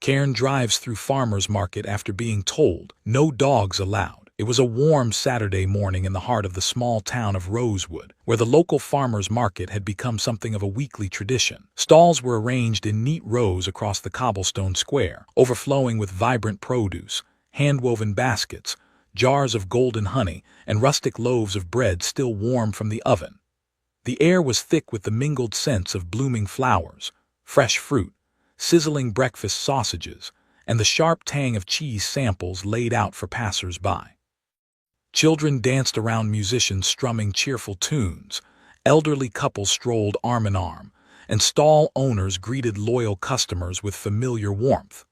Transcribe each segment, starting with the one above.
Karen drives through farmer's market after being told, "No dogs allowed." It was a warm Saturday morning in the heart of the small town of Rosewood, where the local farmer's market had become something of a weekly tradition. Stalls were arranged in neat rows across the cobblestone square, overflowing with vibrant produce, hand-woven baskets, jars of golden honey, and rustic loaves of bread still warm from the oven. The air was thick with the mingled scents of blooming flowers, fresh fruit, sizzling breakfast sausages, and the sharp tang of cheese samples laid out for passers-by. Children danced around musicians strumming cheerful tunes, elderly couples strolled arm in arm, and stall owners greeted loyal customers with familiar warmth.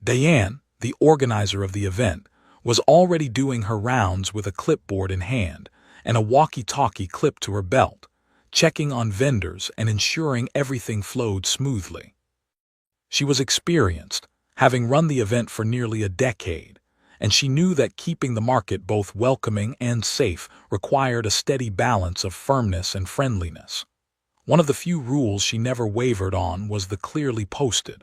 Diane, the organizer of the event, was already doing her rounds with a clipboard in hand and a walkie-talkie clipped to her belt, checking on vendors and ensuring everything flowed smoothly. She was experienced, having run the event for nearly a decade, and she knew that keeping the market both welcoming and safe required a steady balance of firmness and friendliness. One of the few rules she never wavered on was the clearly posted,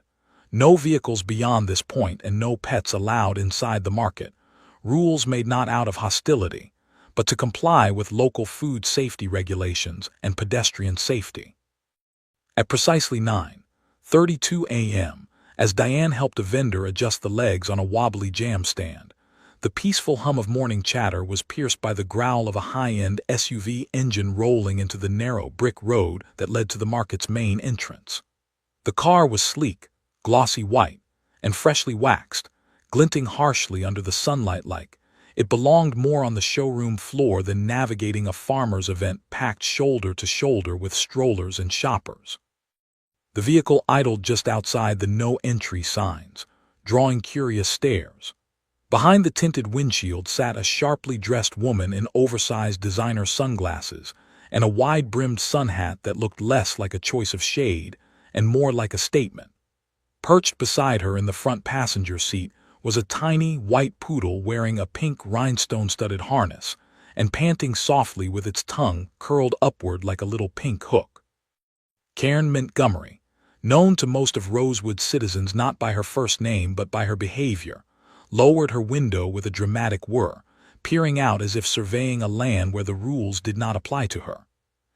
"No vehicles beyond this point and no pets allowed inside the market," rules made not out of hostility, but to comply with local food safety regulations and pedestrian safety. At precisely 9:32 a.m., as Diane helped a vendor adjust the legs on a wobbly jam stand, the peaceful hum of morning chatter was pierced by the growl of a high-end SUV engine rolling into the narrow brick road that led to the market's main entrance. The car was sleek, glossy white, and freshly waxed, glinting harshly under the sunlight like it belonged more on the showroom floor than navigating a farmer's event packed shoulder to shoulder with strollers and shoppers. The vehicle idled just outside the no-entry signs, drawing curious stares. Behind the tinted windshield sat a sharply dressed woman in oversized designer sunglasses and a wide-brimmed sun hat that looked less like a choice of shade and more like a statement. Perched beside her in the front passenger seat was a tiny, white poodle wearing a pink rhinestone-studded harness and panting softly with its tongue curled upward like a little pink hook. Karen Montgomery, known to most of Rosewood's citizens not by her first name but by her behavior, lowered her window with a dramatic whir, peering out as if surveying a land where the rules did not apply to her.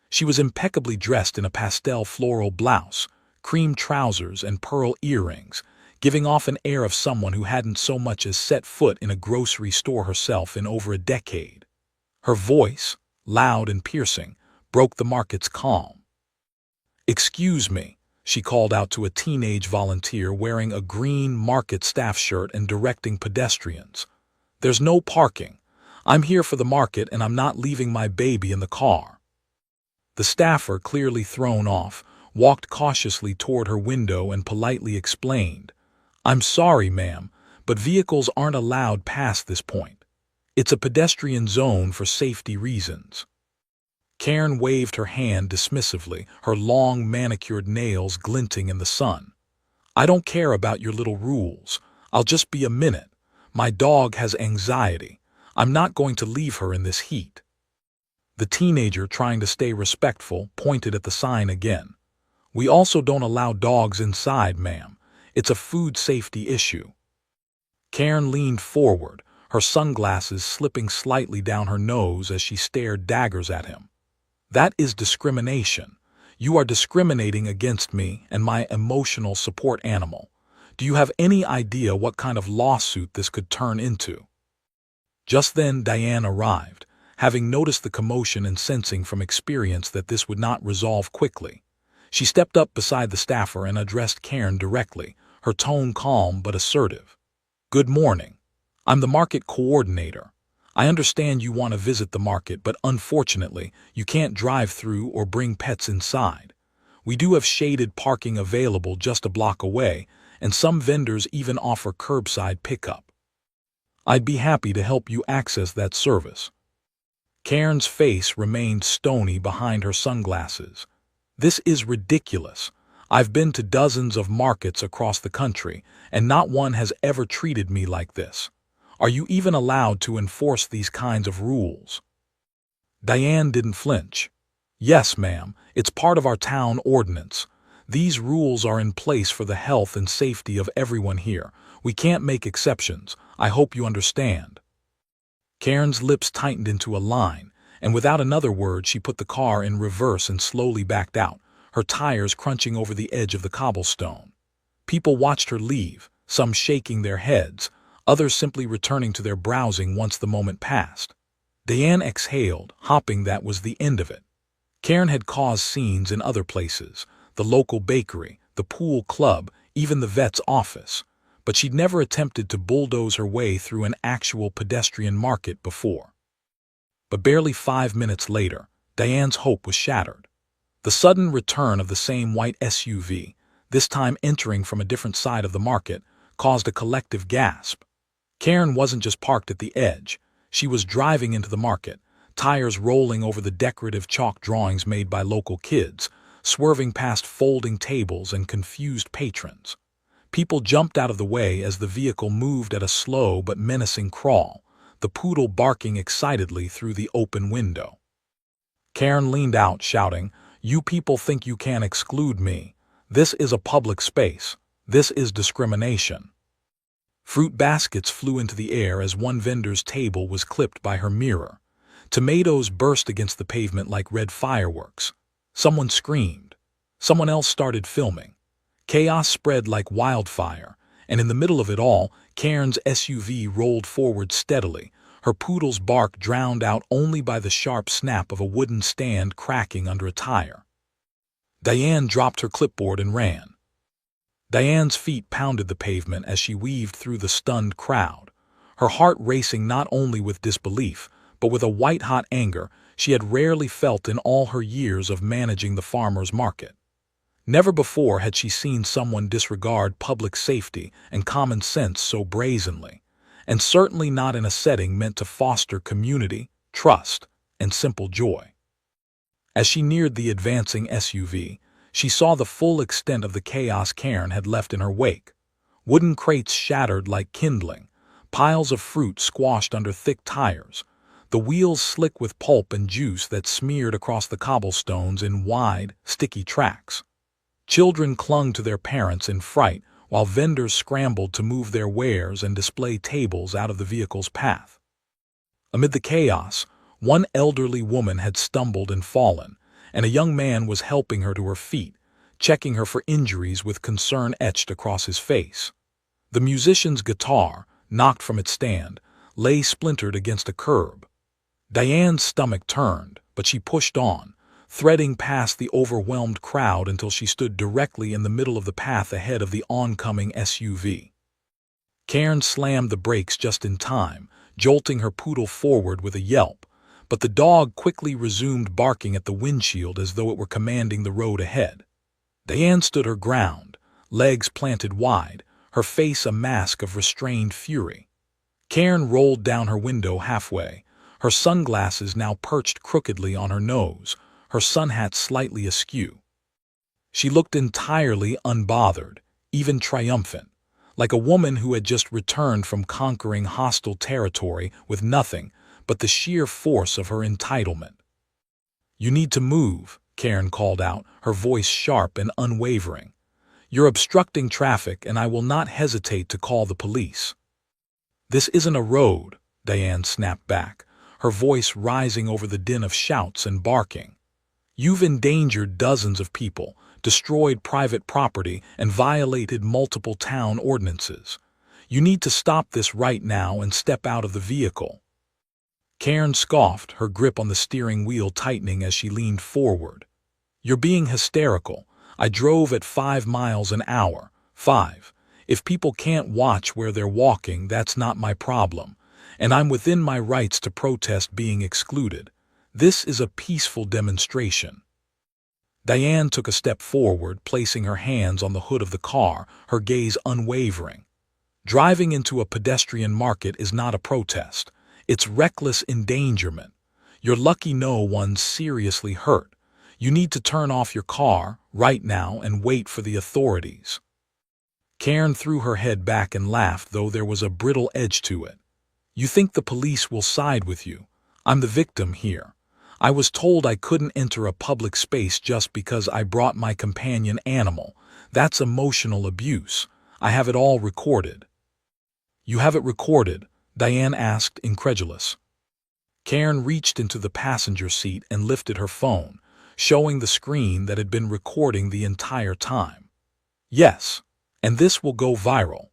She was impeccably dressed in a pastel floral blouse, cream trousers, and pearl earrings, giving off an air of someone who hadn't so much as set foot in a grocery store herself in over a decade. Her voice, loud and piercing, broke the market's calm. "Excuse me," she called out to a teenage volunteer wearing a green market staff shirt and directing pedestrians. "There's no parking. I'm here for the market and I'm not leaving my baby in the car." The staffer, clearly thrown off, walked cautiously toward her window and politely explained, "I'm sorry, ma'am, but vehicles aren't allowed past this point. It's a pedestrian zone for safety reasons." Karen waved her hand dismissively, her long manicured nails glinting in the sun. "I don't care about your little rules. I'll just be a minute. My dog has anxiety. I'm not going to leave her in this heat." The teenager, trying to stay respectful, pointed at the sign again. "We also don't allow dogs inside, ma'am. It's a food safety issue." Karen leaned forward, her sunglasses slipping slightly down her nose as she stared daggers at him. "That is discrimination. You are discriminating against me and my emotional support animal. Do you have any idea what kind of lawsuit this could turn into?" Just then Diane arrived, having noticed the commotion and sensing from experience that this would not resolve quickly. She stepped up beside the staffer and addressed Karen directly, her tone calm but assertive. "Good morning. I'm the market coordinator. I understand you want to visit the market, but unfortunately, you can't drive through or bring pets inside. We do have shaded parking available just a block away, and some vendors even offer curbside pickup. I'd be happy to help you access that service." Karen's face remained stony behind her sunglasses. "This is ridiculous. I've been to dozens of markets across the country, and not one has ever treated me like this. Are you even allowed to enforce these kinds of rules?" Diane didn't flinch. "Yes, ma'am, it's part of our town ordinance. These rules are in place for the health and safety of everyone here. We can't make exceptions. I hope you understand." Karen's lips tightened into a line, and without another word she put the car in reverse and slowly backed out, her tires crunching over the edge of the cobblestone. People watched her leave, some shaking their heads, others simply returning to their browsing once the moment passed. Diane exhaled, hoping that was the end of it. Karen had caused scenes in other places, the local bakery, the pool club, even the vet's office, but she'd never attempted to bulldoze her way through an actual pedestrian market before. But barely 5 minutes later, Diane's hope was shattered. The sudden return of the same white SUV, this time entering from a different side of the market, caused a collective gasp. Karen wasn't just parked at the edge, she was driving into the market, tires rolling over the decorative chalk drawings made by local kids, swerving past folding tables and confused patrons. People jumped out of the way as the vehicle moved at a slow but menacing crawl, the poodle barking excitedly through the open window. Karen leaned out, shouting, "You people think you can exclude me. This is a public space. This is discrimination." Fruit baskets flew into the air as one vendor's table was clipped by her mirror. Tomatoes burst against the pavement like red fireworks. Someone screamed. Someone else started filming. Chaos spread like wildfire, and in the middle of it all, Karen's SUV rolled forward steadily, her poodle's bark drowned out only by the sharp snap of a wooden stand cracking under a tire. Diane dropped her clipboard and ran. Diane's feet pounded the pavement as she weaved through the stunned crowd, her heart racing not only with disbelief, but with a white-hot anger she had rarely felt in all her years of managing the farmer's market. Never before had she seen someone disregard public safety and common sense so brazenly, and certainly not in a setting meant to foster community, trust, and simple joy. As she neared the advancing SUV, she saw the full extent of the chaos Karen had left in her wake. Wooden crates shattered like kindling, piles of fruit squashed under thick tires, the wheels slick with pulp and juice that smeared across the cobblestones in wide, sticky tracks. Children clung to their parents in fright, while vendors scrambled to move their wares and display tables out of the vehicle's path. Amid the chaos, one elderly woman had stumbled and fallen, and a young man was helping her to her feet, checking her for injuries with concern etched across his face. The musician's guitar, knocked from its stand, lay splintered against a curb. Diane's stomach turned, but she pushed on, threading past the overwhelmed crowd until she stood directly in the middle of the path ahead of the oncoming SUV. Karen slammed the brakes just in time, jolting her poodle forward with a yelp, but the dog quickly resumed barking at the windshield as though it were commanding the road ahead. Diane stood her ground, legs planted wide, her face a mask of restrained fury. Karen rolled down her window halfway, her sunglasses now perched crookedly on her nose, her sun hat slightly askew. She looked entirely unbothered, even triumphant, like a woman who had just returned from conquering hostile territory with nothing but the sheer force of her entitlement. "You need to move," Karen called out, her voice sharp and unwavering. "You're obstructing traffic, and I will not hesitate to call the police." "This isn't a road," Diane snapped back, her voice rising over the din of shouts and barking. "You've endangered dozens of people, destroyed private property, and violated multiple town ordinances. You need to stop this right now and step out of the vehicle." Karen scoffed, her grip on the steering wheel tightening as she leaned forward. "You're being hysterical. I drove at 5 miles an hour. 5. If people can't watch where they're walking, that's not my problem. And I'm within my rights to protest being excluded. This is a peaceful demonstration." Diane took a step forward, placing her hands on the hood of the car, her gaze unwavering. Driving into a pedestrian market is not a protest. It's reckless endangerment. You're lucky no one's seriously hurt. You need to turn off your car right now and wait for the authorities. Karen threw her head back and laughed, though there was a brittle edge to it. "You think the police will side with you? I'm the victim here. I was told I couldn't enter a public space just because I brought my companion animal. That's emotional abuse. I have it all recorded." "You have it recorded?" Diane asked, incredulous. Karen reached into the passenger seat and lifted her phone, showing the screen that had been recording the entire time. "Yes, and this will go viral.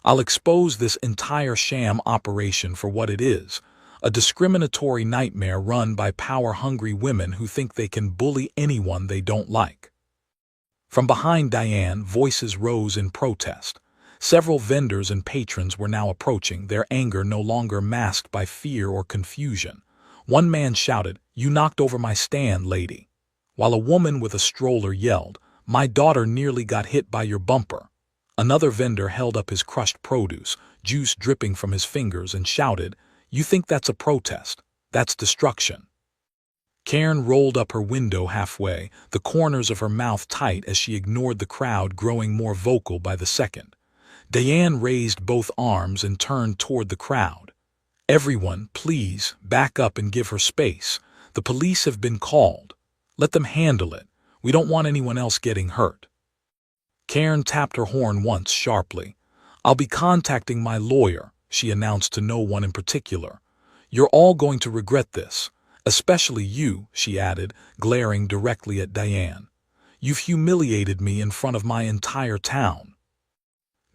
I'll expose this entire sham operation for what it is, a discriminatory nightmare run by power-hungry women who think they can bully anyone they don't like." From behind Diane, voices rose in protest. Several vendors and patrons were now approaching, their anger no longer masked by fear or confusion. One man shouted, "You knocked over my stand, lady," while a woman with a stroller yelled, "My daughter nearly got hit by your bumper." Another vendor held up his crushed produce, juice dripping from his fingers, and shouted, "You think that's a protest? That's destruction." Karen rolled up her window halfway, the corners of her mouth tight as she ignored the crowd growing more vocal by the second. Diane raised both arms and turned toward the crowd. "Everyone, please, back up and give her space. The police have been called. Let them handle it. We don't want anyone else getting hurt." Karen tapped her horn once sharply. "I'll be contacting my lawyer," she announced to no one in particular. "You're all going to regret this. Especially you," she added, glaring directly at Diane. "You've humiliated me in front of my entire town."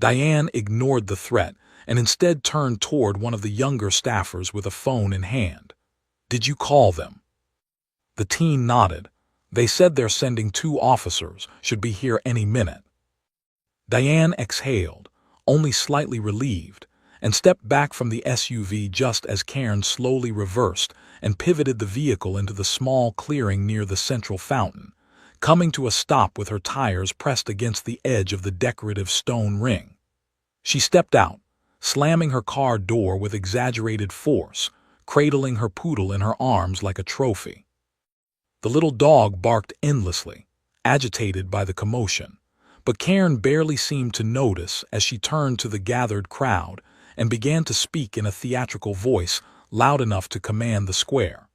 Diane ignored the threat and instead turned toward one of the younger staffers with a phone in hand. "Did you call them?" The teen nodded. "They said they're sending 2 officers, should be here any minute." Diane exhaled, only slightly relieved, and stepped back from the SUV just as Karen slowly reversed and pivoted the vehicle into the small clearing near the central fountain, coming to a stop with her tires pressed against the edge of the decorative stone ring. She stepped out, slamming her car door with exaggerated force, cradling her poodle in her arms like a trophy. The little dog barked endlessly, agitated by the commotion, but Karen barely seemed to notice as she turned to the gathered crowd and began to speak in a theatrical voice loud enough to command the square.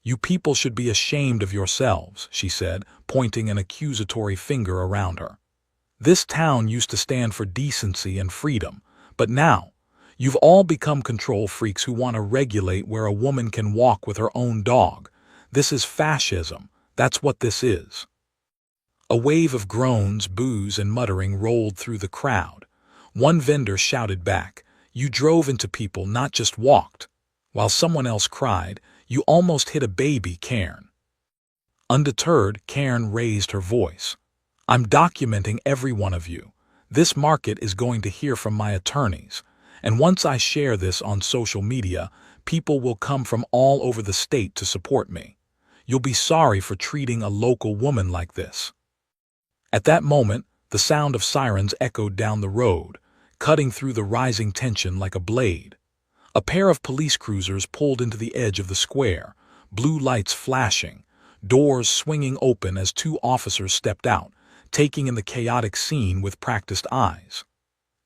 "You people should be ashamed of yourselves," she said, pointing an accusatory finger around her. "This town used to stand for decency and freedom, but now, you've all become control freaks who want to regulate where a woman can walk with her own dog. This is fascism. That's what this is." A wave of groans, boos, and muttering rolled through the crowd. One vendor shouted back, "You drove into people, not just walked," while someone else cried, "You almost hit a baby, Karen." Undeterred, Karen raised her voice. "I'm documenting every one of you. This market is going to hear from my attorneys, and once I share this on social media, people will come from all over the state to support me. You'll be sorry for treating a local woman like this." At that moment, the sound of sirens echoed down the road, cutting through the rising tension like a blade. A pair of police cruisers pulled into the edge of the square, blue lights flashing, doors swinging open as 2 officers stepped out, taking in the chaotic scene with practiced eyes.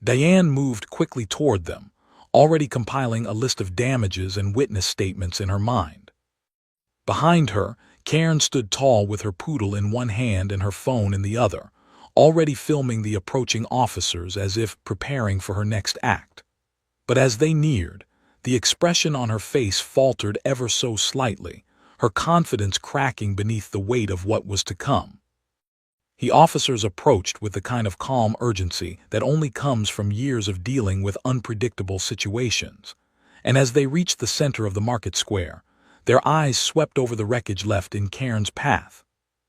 Diane moved quickly toward them, already compiling a list of damages and witness statements in her mind. Behind her, Karen stood tall with her poodle in one hand and her phone in the other, already filming the approaching officers as if preparing for her next act. But as they neared, the expression on her face faltered ever so slightly, her confidence cracking beneath the weight of what was to come. The officers approached with the kind of calm urgency that only comes from years of dealing with unpredictable situations, and as they reached the center of the market square, their eyes swept over the wreckage left in Karen's path.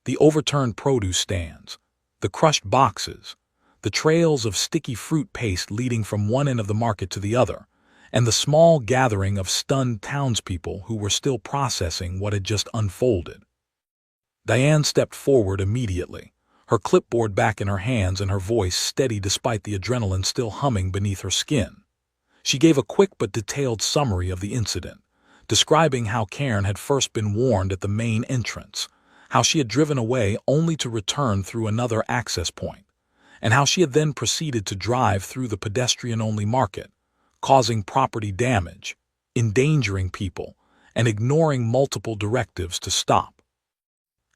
The overturned produce stands, the crushed boxes, the trails of sticky fruit paste leading from one end of the market to the other, and the small gathering of stunned townspeople who were still processing what had just unfolded. Diane stepped forward immediately, her clipboard back in her hands and her voice steady despite the adrenaline still humming beneath her skin. She gave a quick but detailed summary of the incident, describing how Karen had first been warned at the main entrance, how she had driven away only to return through another access point, and how she had then proceeded to drive through the pedestrian-only market, causing property damage, endangering people, and ignoring multiple directives to stop.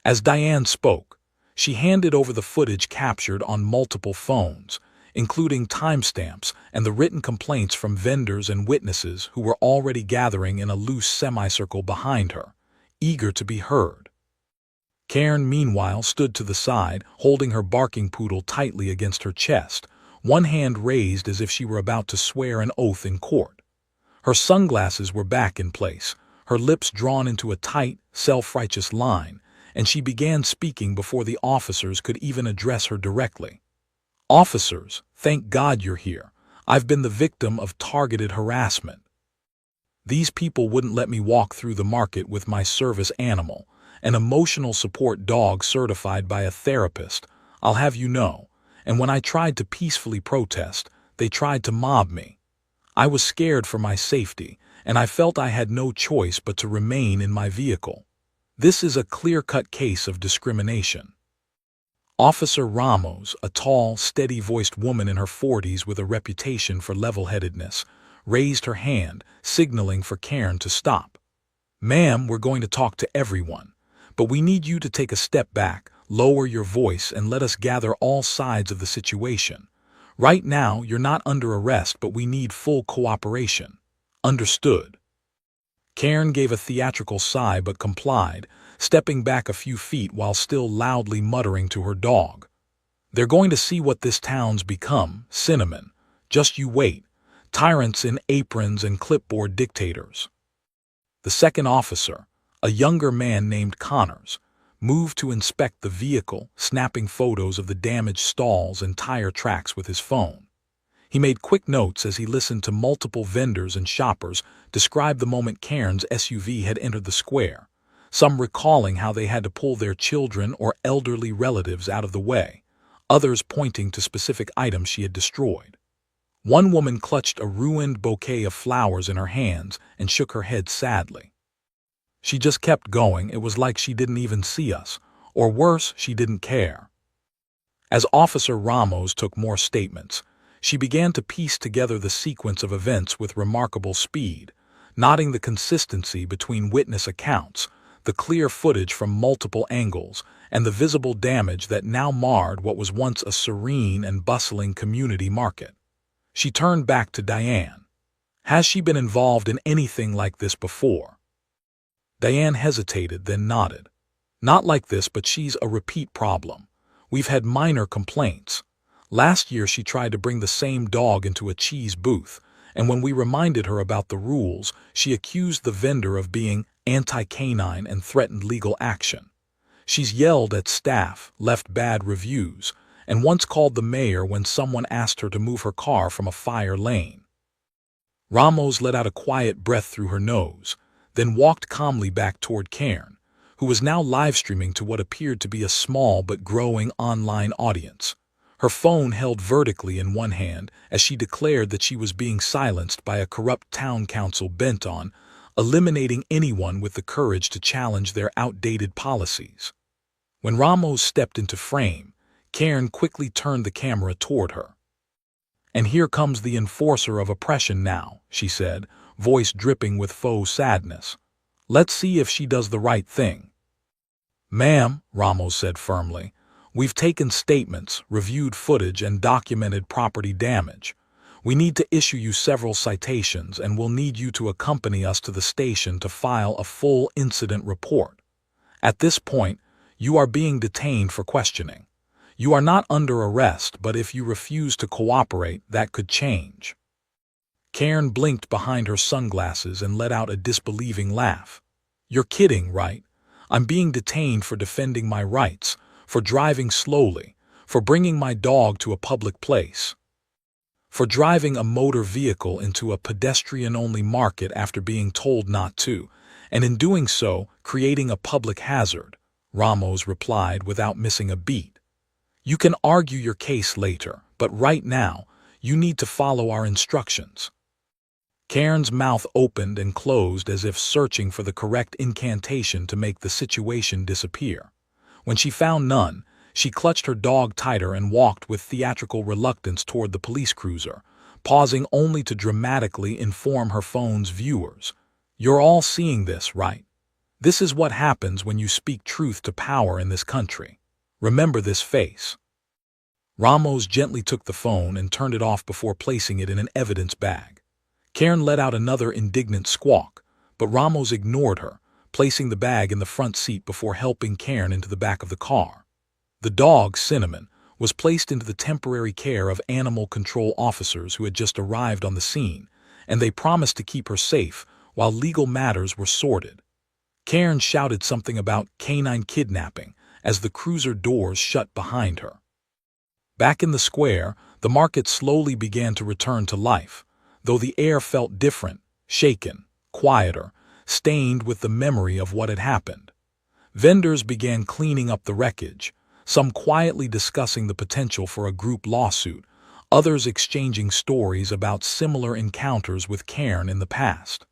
As Diane spoke, she handed over the footage captured on multiple phones, including timestamps and the written complaints from vendors and witnesses who were already gathering in a loose semicircle behind her, eager to be heard. Karen, meanwhile, stood to the side, holding her barking poodle tightly against her chest, one hand raised as if she were about to swear an oath in court. Her sunglasses were back in place, her lips drawn into a tight, self-righteous line, and she began speaking before the officers could even address her directly. "Officers, thank God you're here. I've been the victim of targeted harassment. These people wouldn't let me walk through the market with my service animal, an emotional support dog certified by a therapist, I'll have you know, and when I tried to peacefully protest, they tried to mob me. I was scared for my safety, and I felt I had no choice but to remain in my vehicle. This is a clear-cut case of discrimination." Officer Ramos, a tall, steady-voiced woman in her 40s with a reputation for level-headedness, raised her hand, signaling for Karen to stop. "Ma'am, we're going to talk to everyone, but we need you to take a step back, lower your voice, and let us gather all sides of the situation. Right now, you're not under arrest, but we need full cooperation. Understood?" Karen gave a theatrical sigh but complied, stepping back a few feet while still loudly muttering to her dog. "They're going to see what this town's become, Cinnamon. Just you wait. Tyrants in aprons and clipboard dictators." The second officer, a younger man named Connors, moved to inspect the vehicle, snapping photos of the damaged stalls and tire tracks with his phone. He made quick notes as he listened to multiple vendors and shoppers describe the moment Karen's SUV had entered the square, some recalling how they had to pull their children or elderly relatives out of the way, others pointing to specific items she had destroyed. One woman clutched a ruined bouquet of flowers in her hands and shook her head sadly. She just kept going. It was like she didn't even see us, or worse, she didn't care. As Officer Ramos took more statements, she began to piece together the sequence of events with remarkable speed, noting the consistency between witness accounts, the clear footage from multiple angles, and the visible damage that now marred what was once a serene and bustling community market. She turned back to Diane. "Has she been involved in anything like this before?" Diane hesitated, then nodded. "Not like this, but she's a repeat problem. We've had minor complaints. Last year she tried to bring the same dog into a cheese booth, and when we reminded her about the rules, she accused the vendor of being anti-canine and threatened legal action. She's yelled at staff, left bad reviews, and once called the mayor when someone asked her to move her car from a fire lane." Ramos let out a quiet breath through her nose, then walked calmly back toward Karen, who was now live-streaming to what appeared to be a small but growing online audience. Her phone held vertically in one hand as she declared that she was being silenced by a corrupt town council bent on eliminating anyone with the courage to challenge their outdated policies. When Ramos stepped into frame, Karen quickly turned the camera toward her. "And here comes the enforcer of oppression now," she said, voice dripping with faux sadness. "Let's see if she does the right thing." "Ma'am," Ramos said firmly, "we've taken statements, reviewed footage, and documented property damage. We need to issue you several citations, and we'll need you to accompany us to the station to file a full incident report. At this point, you are being detained for questioning. You are not under arrest, but if you refuse to cooperate, that could change." Karen blinked behind her sunglasses and let out a disbelieving laugh. "You're kidding, right? I'm being detained for defending my rights, for driving slowly, for bringing my dog to a public place, for driving a motor vehicle into a pedestrian-only market after being told not to, and in doing so, creating a public hazard," Ramos replied without missing a beat. "You can argue your case later, but right now, you need to follow our instructions." Karen's mouth opened and closed as if searching for the correct incantation to make the situation disappear. When she found none, she clutched her dog tighter and walked with theatrical reluctance toward the police cruiser, pausing only to dramatically inform her phone's viewers. You're all seeing this, right? This is what happens when you speak truth to power in this country. Remember this face." Ramos gently took the phone and turned it off before placing it in an evidence bag. Karen let out another indignant squawk, but Ramos ignored her, placing the bag in the front seat before helping Karen into the back of the car. The dog, Cinnamon, was placed into the temporary care of animal control officers who had just arrived on the scene, and they promised to keep her safe while legal matters were sorted. Karen shouted something about canine kidnapping as the cruiser doors shut behind her. Back in the square, the market slowly began to return to life, though the air felt different, shaken, quieter, stained with the memory of what had happened. Vendors began cleaning up the wreckage, some quietly discussing the potential for a group lawsuit, others exchanging stories about similar encounters with Karen in the past.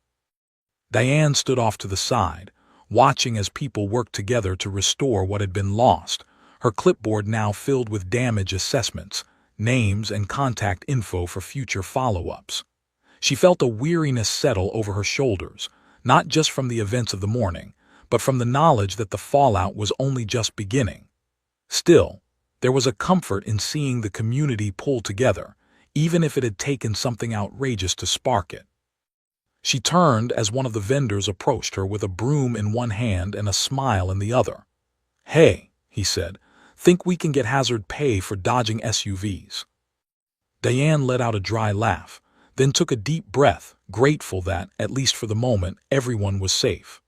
Diane stood off to the side, watching as people worked together to restore what had been lost, her clipboard now filled with damage assessments, names, and contact info for future follow-ups. She felt a weariness settle over her shoulders, not just from the events of the morning, but from the knowledge that the fallout was only just beginning. Still, there was a comfort in seeing the community pull together, even if it had taken something outrageous to spark it. She turned as one of the vendors approached her with a broom in one hand and a smile in the other. "Hey," he said, "think we can get hazard pay for dodging SUVs?" Diane let out a dry laugh, then took a deep breath, grateful that, at least for the moment, everyone was safe.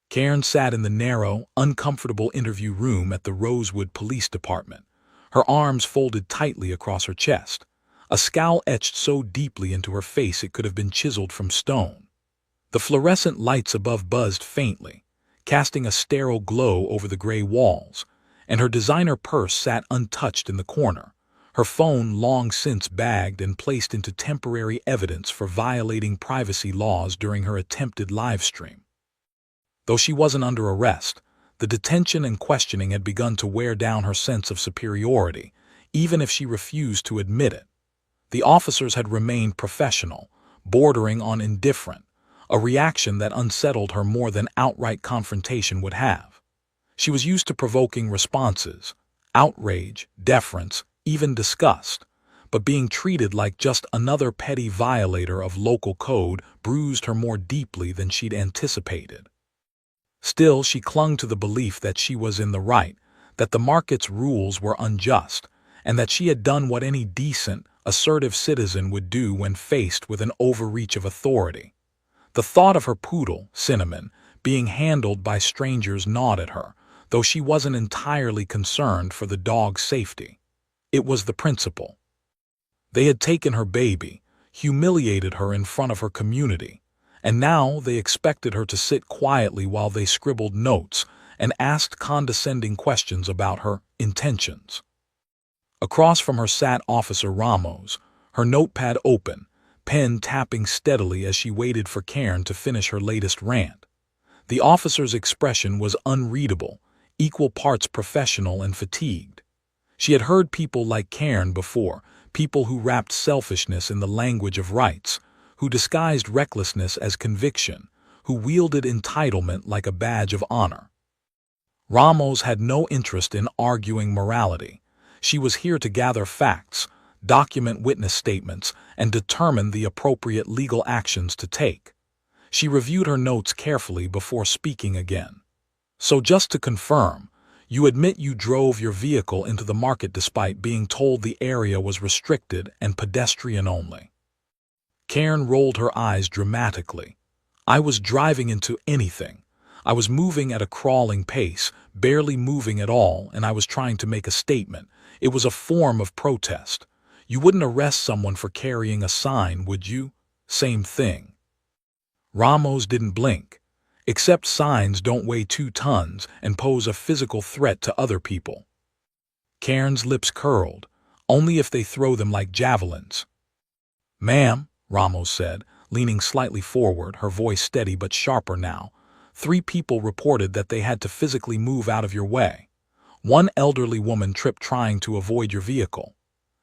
Karen sat in the narrow, uncomfortable interview room at the Rosewood Police Department, her arms folded tightly across her chest, a scowl etched so deeply into her face it could have been chiseled from stone. The fluorescent lights above buzzed faintly, casting a sterile glow over the gray walls, and her designer purse sat untouched in the corner, her phone long since bagged and placed into temporary evidence for violating privacy laws during her attempted live stream. Though she wasn't under arrest, the detention and questioning had begun to wear down her sense of superiority, even if she refused to admit it. The officers had remained professional, bordering on indifferent, a reaction that unsettled her more than outright confrontation would have. She was used to provoking responses, outrage, deference, even disgust, but being treated like just another petty violator of local code bruised her more deeply than she'd anticipated. Still, she clung to the belief that she was in the right, that the market's rules were unjust, and that she had done what any decent, assertive citizen would do when faced with an overreach of authority. The thought of her poodle, Cinnamon, being handled by strangers gnawed at her, though she wasn't entirely concerned for the dog's safety. It was the principle. They had taken her baby, humiliated her in front of her community, and now they expected her to sit quietly while they scribbled notes and asked condescending questions about her intentions. Across from her sat Officer Ramos, her notepad open, pen tapping steadily as she waited for Karen to finish her latest rant. The officer's expression was unreadable, equal parts professional and fatigued. She had heard people like Karen before, people who wrapped selfishness in the language of rights, who disguised recklessness as conviction, who wielded entitlement like a badge of honor. Ramos had no interest in arguing morality. She was here to gather facts, document witness statements, and determine the appropriate legal actions to take. She reviewed her notes carefully before speaking again. "So just to confirm, you admit you drove your vehicle into the market despite being told the area was restricted and pedestrian only?" Karen rolled her eyes dramatically. "I was driving into anything. I was moving at a crawling pace, barely moving at all, and I was trying to make a statement. It was a form of protest. You wouldn't arrest someone for carrying a sign, would you? Same thing." Ramos didn't blink. Except signs don't weigh 2 tons and pose a physical threat to other people. Karen's lips curled, only if they throw them like javelins. "Ma'am," Ramos said, leaning slightly forward, her voice steady but sharper now, 3 people reported that they had to physically move out of your way. 1 elderly woman tripped trying to avoid your vehicle.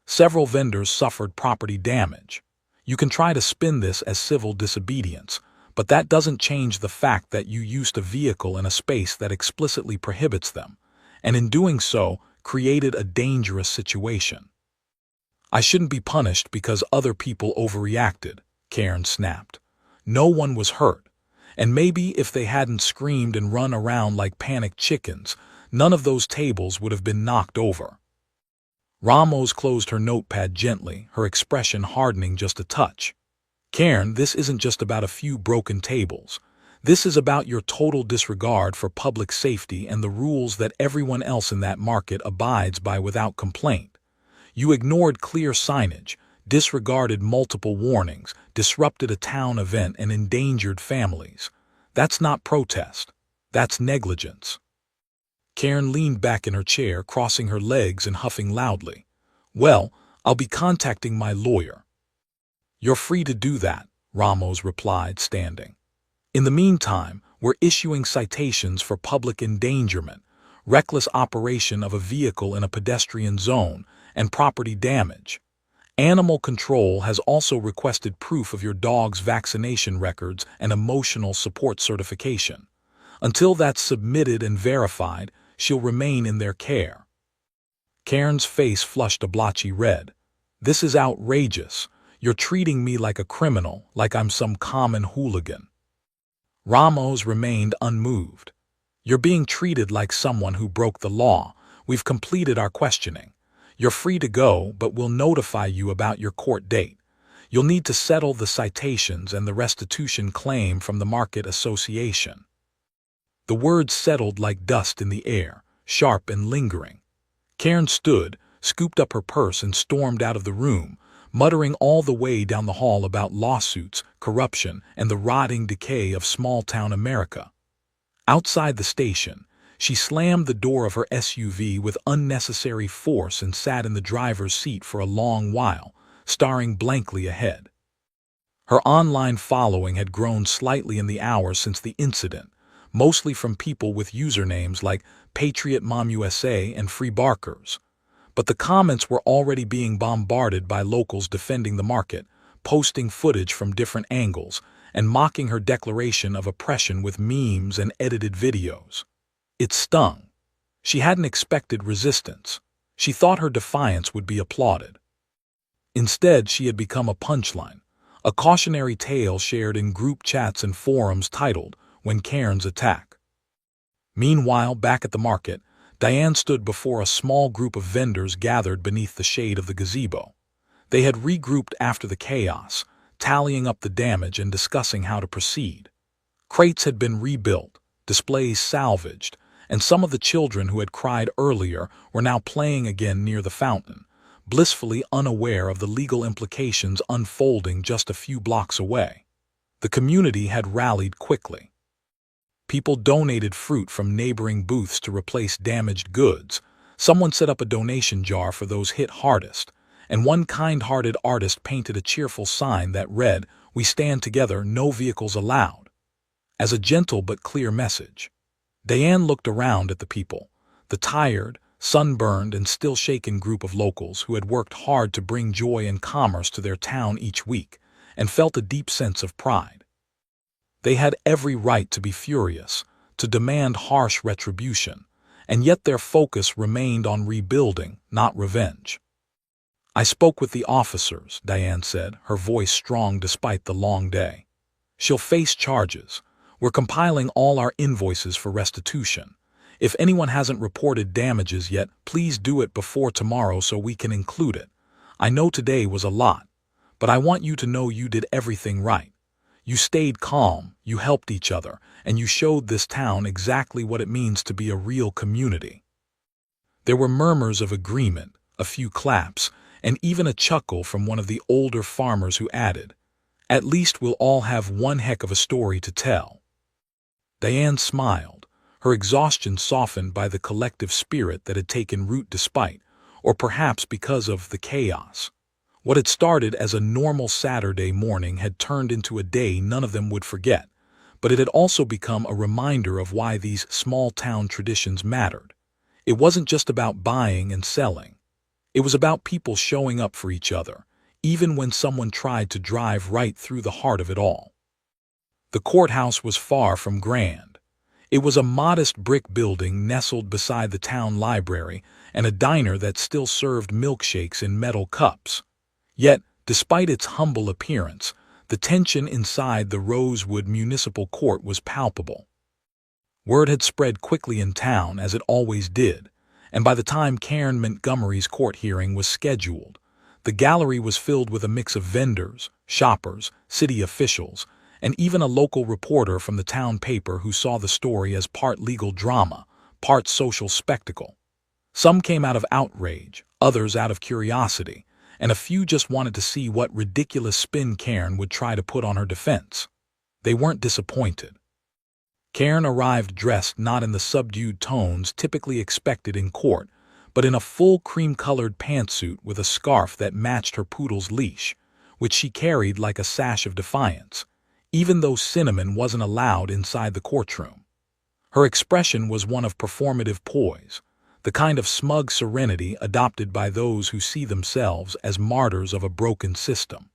Several vendors suffered property damage. You can try to spin this as civil disobedience, But that doesn't change the fact that you used a vehicle in a space that explicitly prohibits them, and in doing so, created a dangerous situation. I shouldn't be punished because other people overreacted, Karen snapped. No one was hurt, and maybe if they hadn't screamed and run around like panicked chickens, none of those tables would have been knocked over. Ramos closed her notepad gently, her expression hardening just a touch. Karen, this isn't just about a few broken tables. This is about your total disregard for public safety and the rules that everyone else in that market abides by without complaint. You ignored clear signage, disregarded multiple warnings, disrupted a town event, and endangered families. That's not protest. That's negligence. Karen leaned back in her chair, crossing her legs and huffing loudly. Well, I'll be contacting my lawyer. You're free to do that, Ramos replied, standing. In the meantime, we're issuing citations for public endangerment, reckless operation of a vehicle in a pedestrian zone, and property damage. Animal Control has also requested proof of your dog's vaccination records and emotional support certification. Until that's submitted and verified, she'll remain in their care. Karen's face flushed a blotchy red. This is outrageous. You're treating me like a criminal, like I'm some common hooligan. Ramos remained unmoved. You're being treated like someone who broke the law. We've completed our questioning. You're free to go, but we'll notify you about your court date. You'll need to settle the citations and the restitution claim from the Market Association. The words settled like dust in the air, sharp and lingering. Karen stood, scooped up her purse, and stormed out of the room, muttering all the way down the hall about lawsuits, corruption, and the rotting decay of small-town America. Outside the station, she slammed the door of her SUV with unnecessary force and sat in the driver's seat for a long while, staring blankly ahead. Her online following had grown slightly in the hours since the incident, mostly from people with usernames like Patriot Mom USA and Free Barkers. But the comments were already being bombarded by locals defending the market, posting footage from different angles, and mocking her declaration of oppression with memes and edited videos. It stung. She hadn't expected resistance. She thought her defiance would be applauded. Instead, she had become a punchline, a cautionary tale shared in group chats and forums titled, "When Karen's Attack." Meanwhile, back at the market, Diane stood before a small group of vendors gathered beneath the shade of the gazebo. They had regrouped after the chaos, tallying up the damage and discussing how to proceed. Crates had been rebuilt, displays salvaged, and some of the children who had cried earlier were now playing again near the fountain, blissfully unaware of the legal implications unfolding just a few blocks away. The community had rallied quickly. People donated fruit from neighboring booths to replace damaged goods. Someone set up a donation jar for those hit hardest, and one kind-hearted artist painted a cheerful sign that read, "We stand together, no vehicles allowed," as a gentle but clear message. Diane looked around at the people, the tired, sunburned, and still shaken group of locals who had worked hard to bring joy and commerce to their town each week, and felt a deep sense of pride. They had every right to be furious, to demand harsh retribution, and yet their focus remained on rebuilding, not revenge. "I spoke with the officers," Diane said, her voice strong despite the long day. "She'll face charges. We're compiling all our invoices for restitution. If anyone hasn't reported damages yet, please do it before tomorrow so we can include it. I know today was a lot, but I want you to know you did everything right. You stayed calm, you helped each other, and you showed this town exactly what it means to be a real community." There were murmurs of agreement, a few claps, and even a chuckle from one of the older farmers who added, "At least we'll all have one heck of a story to tell." Diane smiled, her exhaustion softened by the collective spirit that had taken root despite, or perhaps because of, the chaos. What had started as a normal Saturday morning had turned into a day none of them would forget, but it had also become a reminder of why these small-town traditions mattered. It wasn't just about buying and selling. It was about people showing up for each other, even when someone tried to drive right through the heart of it all. The courthouse was far from grand. It was a modest brick building nestled beside the town library and a diner that still served milkshakes in metal cups. Yet, despite its humble appearance, the tension inside the Rosewood Municipal Court was palpable. Word had spread quickly in town, as it always did, and by the time Karen Montgomery's court hearing was scheduled, the gallery was filled with a mix of vendors, shoppers, city officials, and even a local reporter from the town paper who saw the story as part legal drama, part social spectacle. Some came out of outrage, others out of curiosity, and a few just wanted to see what ridiculous spin Karen would try to put on her defense. They weren't disappointed. Karen arrived dressed not in the subdued tones typically expected in court, but in a full cream-colored pantsuit with a scarf that matched her poodle's leash, which she carried like a sash of defiance, even though Cinnamon wasn't allowed inside the courtroom. Her expression was one of performative poise, the kind of smug serenity adopted by those who see themselves as martyrs of a broken system.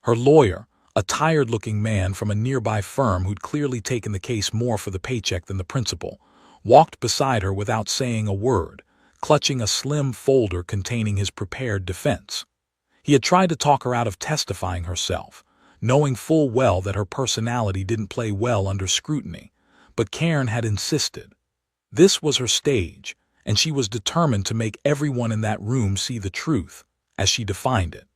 Her lawyer, a tired-looking man from a nearby firm who'd clearly taken the case more for the paycheck than the principal, walked beside her without saying a word, clutching a slim folder containing his prepared defense. He had tried to talk her out of testifying herself, knowing full well that her personality didn't play well under scrutiny, but Karen had insisted. This was her stage, and she was determined to make everyone in that room see the truth, as she defined it.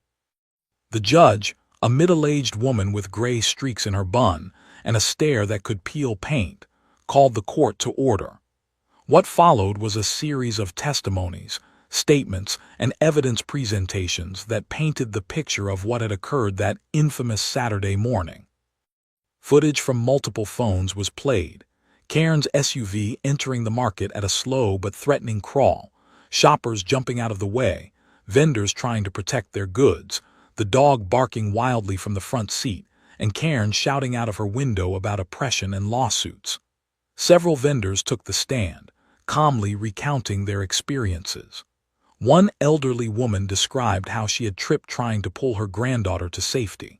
The judge, a middle-aged woman with gray streaks in her bun and a stare that could peel paint, called the court to order. What followed was a series of testimonies, statements, and evidence presentations that painted the picture of what had occurred that infamous Saturday morning. Footage from multiple phones was played. Karen's SUV entering the market at a slow but threatening crawl, shoppers jumping out of the way, vendors trying to protect their goods, the dog barking wildly from the front seat, and Karen shouting out of her window about oppression and lawsuits. Several vendors took the stand, calmly recounting their experiences. One elderly woman described how she had tripped trying to pull her granddaughter to safety.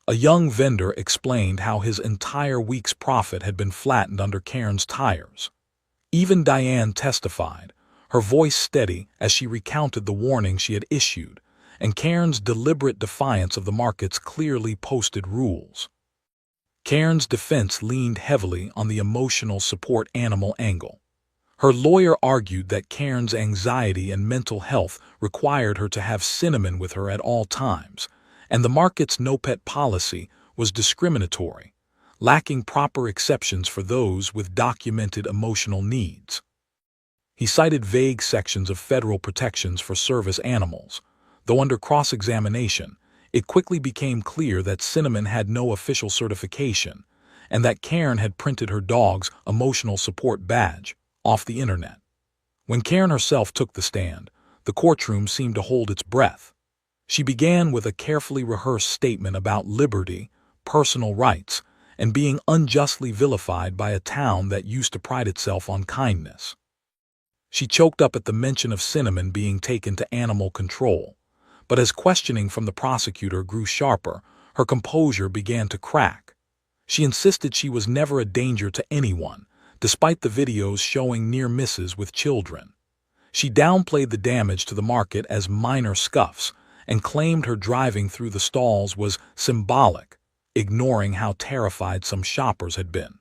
A young vendor explained how his entire week's profit had been flattened under Karen's tires. Even Diane testified, her voice steady as she recounted the warning she had issued, and Karen's deliberate defiance of the market's clearly posted rules. Karen's defense leaned heavily on the emotional support animal angle. Her lawyer argued that Karen's anxiety and mental health required her to have Cinnamon with her at all times, and the market's no-pet policy was discriminatory, lacking proper exceptions for those with documented emotional needs. He cited vague sections of federal protections for service animals, though under cross-examination, it quickly became clear that Cinnamon had no official certification, and that Karen had printed her dog's emotional support badge off the internet. When Karen herself took the stand, the courtroom seemed to hold its breath. She began with a carefully rehearsed statement about liberty, personal rights, and being unjustly vilified by a town that used to pride itself on kindness. She choked up at the mention of Cinnamon being taken to animal control, but as questioning from the prosecutor grew sharper, her composure began to crack. She insisted she was never a danger to anyone, despite the videos showing near misses with children. She downplayed the damage to the market as minor scuffs and claimed her driving through the stalls was symbolic, ignoring how terrified some shoppers had been.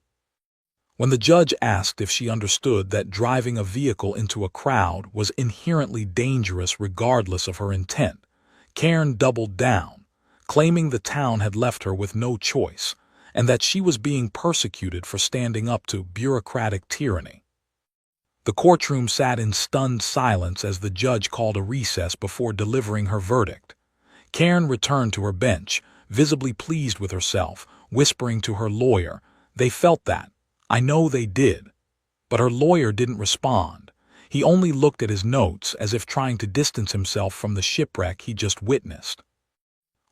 When the judge asked if she understood that driving a vehicle into a crowd was inherently dangerous regardless of her intent, Karen doubled down, claiming the town had left her with no choice, and that she was being persecuted for standing up to bureaucratic tyranny. The courtroom sat in stunned silence as the judge called a recess before delivering her verdict. Karen returned to her bench, visibly pleased with herself, whispering to her lawyer, "They felt that. I know they did." But her lawyer didn't respond. He only looked at his notes as if trying to distance himself from the shipwreck he just witnessed.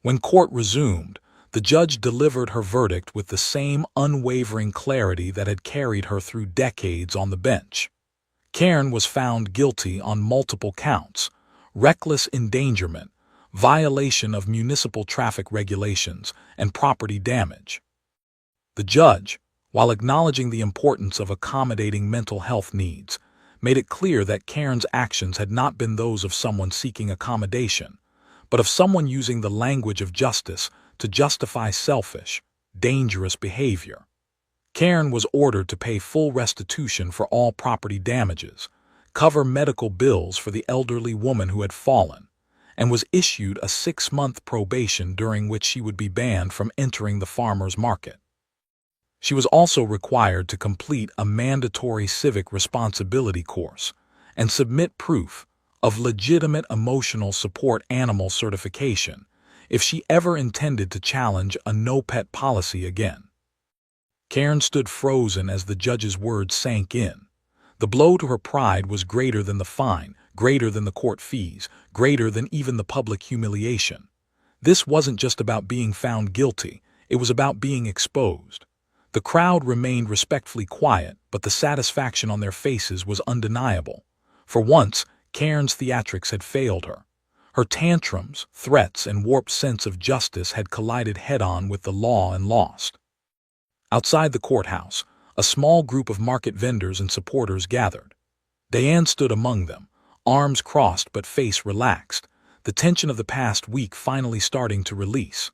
When court resumed, the judge delivered her verdict with the same unwavering clarity that had carried her through decades on the bench. Karen was found guilty on multiple counts: reckless endangerment, violation of municipal traffic regulations, and property damage. The judge, while acknowledging the importance of accommodating mental health needs, made it clear that Karen's actions had not been those of someone seeking accommodation, but of someone using the language of justice to justify selfish, dangerous behavior. Karen was ordered to pay full restitution for all property damages, cover medical bills for the elderly woman who had fallen, and was issued a 6-month probation during which she would be banned from entering the farmer's market. She was also required to complete a mandatory civic responsibility course and submit proof of legitimate emotional support animal certification if she ever intended to challenge a no-pet policy again. Karen stood frozen as the judge's words sank in. The blow to her pride was greater than the fine, greater than the court fees, greater than even the public humiliation. This wasn't just about being found guilty, it was about being exposed. The crowd remained respectfully quiet, but the satisfaction on their faces was undeniable. For once, Karen's theatrics had failed her. Her tantrums, threats, and warped sense of justice had collided head-on with the law and lost. Outside the courthouse, a small group of market vendors and supporters gathered. Diane stood among them, arms crossed but face relaxed, the tension of the past week finally starting to release.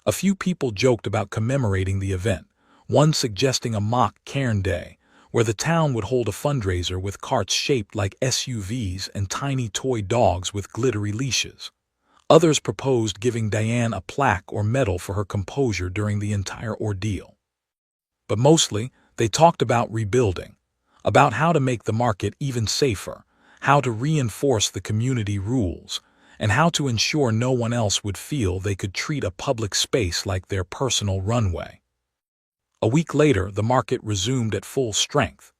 A few people joked about commemorating the event, one suggesting a mock Cairn Day, where the town would hold a fundraiser with carts shaped like SUVs and tiny toy dogs with glittery leashes. Others proposed giving Diane a plaque or medal for her composure during the entire ordeal. But mostly, they talked about rebuilding, about how to make the market even safer, how to reinforce the community rules, and how to ensure no one else would feel they could treat a public space like their personal runway. A week later, the market resumed at full strength.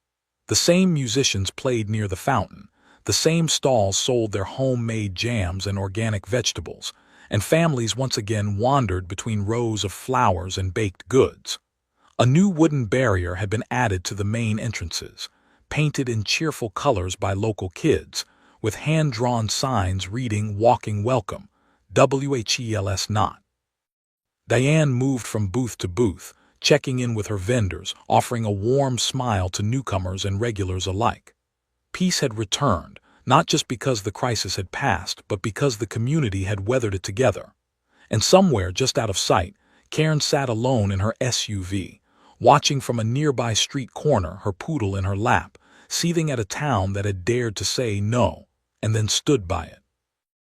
The same musicians played near the fountain, the same stalls sold their homemade jams and organic vegetables, and families once again wandered between rows of flowers and baked goods. A new wooden barrier had been added to the main entrances, painted in cheerful colors by local kids, with hand-drawn signs reading "Walking Welcome, WHELS not." Diane moved from booth to booth, checking in with her vendors, offering a warm smile to newcomers and regulars alike. Peace had returned, not just because the crisis had passed, but because the community had weathered it together. And somewhere just out of sight, Karen sat alone in her SUV, watching from a nearby street corner, her poodle in her lap, seething at a town that had dared to say no, and then stood by it.